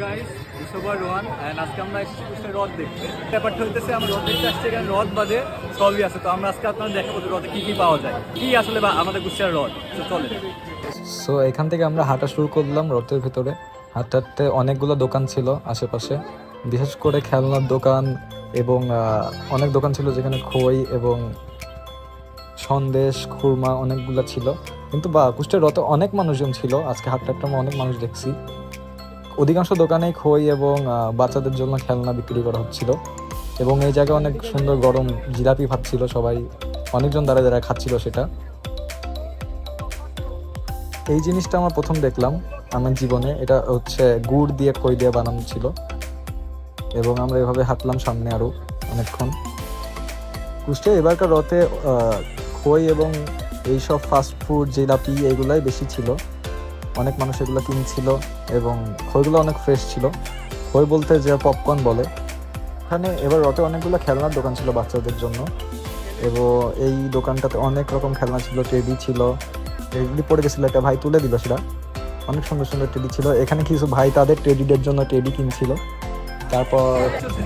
Guys December 1 and আজকে আমরা এসেছি কুষ্টিয়া হ্রদ দেখতে। ব্যাপারটা হইতেছে আমরা হ্রদ দেখতে আসছি, এখানে হ্রদ বাদে সবই আছে। তো আমরা আজকে আপনাদের দেখাবো যে হ্রদে কি কি পাওয়া যায়, কি আসলে আমাদের কুষ্টিয়ার হ্রদ। তো চলে সো এখান থেকে আমরা হাঁটা শুরু করলাম হ্রদের ভিতরে। হাঁটতে হাঁটতে অনেকগুলো দোকান ছিল আশেপাশে, বিশেষ করে খেলনার দোকান এবং অনেক দোকান ছিল যেখানে খই এবং সন্দেশ খুরমা অনেকগুলো ছিল। কিন্তু কুষ্টিয়ার হ্রদে অনেক মানুষজন ছিল। আজকে হাঁটতে হাঁটতে আমরা অনেক মানুষ দেখছি। অধিকাংশ দোকানেই খই এবং বাচ্চাদের জন্য খেলনা বিক্রি করা হচ্ছিল এবং এই জায়গায় অনেক সুন্দর গরম জিলাপি ভাবছিল, সবাই অনেকজন দাঁড়ায় দাঁড়ায় খাচ্ছিল সেটা। এই জিনিসটা আমার প্রথম দেখলাম আমার জীবনে। এটা হচ্ছে গুড় দিয়ে খই দিয়ে বানানো ছিল এবং আমরা এভাবে হাঁটলাম সামনে আরও অনেকক্ষণ। কুষ্টিয়া এবারকার রথে খই এবং এইসব ফাস্টফুড জিলাপি এইগুলাই বেশি ছিল। অনেক মানুষ এগুলো কিনছিল এবং খইগুলো অনেক ফ্রেশ ছিল। খই বলতে যে পপকর্ন বলে। এখানে এবার রথে অনেকগুলো খেলনার দোকান ছিল বাচ্চাদের জন্য এবং এই দোকানটাতে অনেক রকম খেলনা ছিল, টেডি ছিল। টেডি পড়ে গেছিলো, একটা ভাই তুলে দিল, সেটা অনেক সুন্দর সুন্দর টেডি ছিল। এখানে কিছু ভাই তাদের টেডিদের জন্য টেডি কিনছিল। তারপর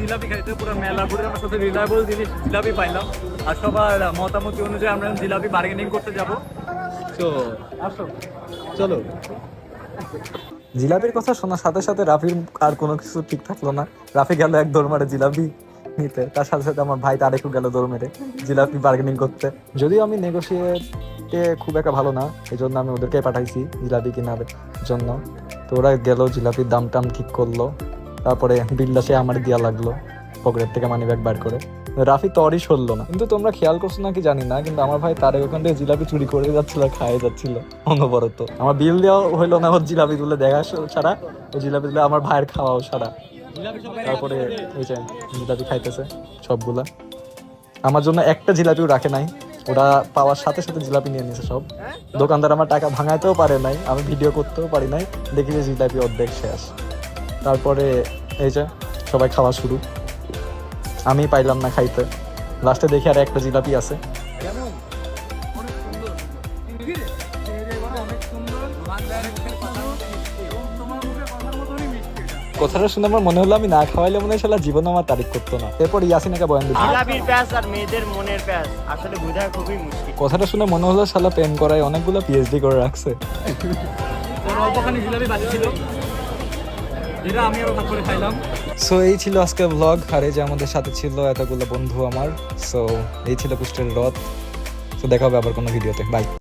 জিলাপি খাইতে পুরো মেলা ঘুরে আমরা সবচেয়ে রিলায়েবল জিনিস জিলাপি পাইলাম। আর সবার মতামতি অনুযায়ী আমরা জিলাপি বার্গেনিং করতে যাব। তো আসো, চলো। জিলাপির কথা শোনার সাথে সাথে রাফির আর কোনো কিছু ঠিক থাকলো না। রাফি গেল এক দৌড় মারে জিলাপি নিতে, তার সাথে সাথে আমার ভাই তারেকও গেল দৌড় মেরে জিলাপি বার্গেনিং করতে। যদিও আমি নেগোসিয়েটে খুব একটা ভালো না, এই জন্য আমি ওদেরকে পাঠাইছি জিলাপি কেনার জন্য। তো ওরা গেল, জিলাপির দাম টাম ঠিক করলো। তারপরে বিলটা সে আমার দেওয়া লাগলো পকেট থেকে মানি ব্যাগ বার করে। রাফি তরই সরলো না। কিন্তু তোমরা খেয়াল করছো নাকি জানি না, কিন্তু আমার ভাই তারেক ওখান থেকে জিলাপি চুরি করে যাচ্ছিল, খাইয়ে যাচ্ছিল অনবরত। আমার বিল দেওয়া হইলো না ওর জিলাপি তুলে দেখা ছাড়া, ওই জিলাপি তুলে আমার ভাইয়ের খাওয়াও ছাড়া। তারপরে এই যে জিলাপি খাইতেছে সবগুলা। আমার জন্য একটা জিলাপিও রাখে নাই, ওরা পাওয়ার সাথে সাথে জিলাপি নিয়ে নিয়েছে সব। দোকানদার আমার টাকা ভাঙাইতেও পারে নাই, আমি ভিডিও করতেও পারি নাই, দেখি যে জিলাপি অর্ধেক শেষ। তারপরে এই যে সবাই খাওয়া শুরু, আমি পাইলাম না খাইতে। লাস্টে দেখি আর একটা জিলাপি আছে। কথাটা শুনে আমার মনে হলো আমি না খাওয়াইলে মনে হয় শালা জীবন আমার তারিফ করতো না। এরপর ইয়াসিনাকে বয়ান দিল, জিলাপির প্যাচ আর মেয়েদের মনের প্যাচ আসলে বোঝা খুবই মুশকিল। কথাটা শুনে মনে হলো শালা প্রেম করায় অনেকগুলো পিএইচডি করে রাখছে। অল্পখানি জিলাপি বাকি ছিল, যেটা আমি আরো ভাগ করে খাইলাম। সো এই ছিল আজকে ব্লগ, আর এই যে আমাদের সাথে ছিল এতগুলো বন্ধু আমার। সো এই ছিল কুষ্টিয়ার হ্রদ। তো দেখা হবে আবার কোনো ভিডিওতে। বাই।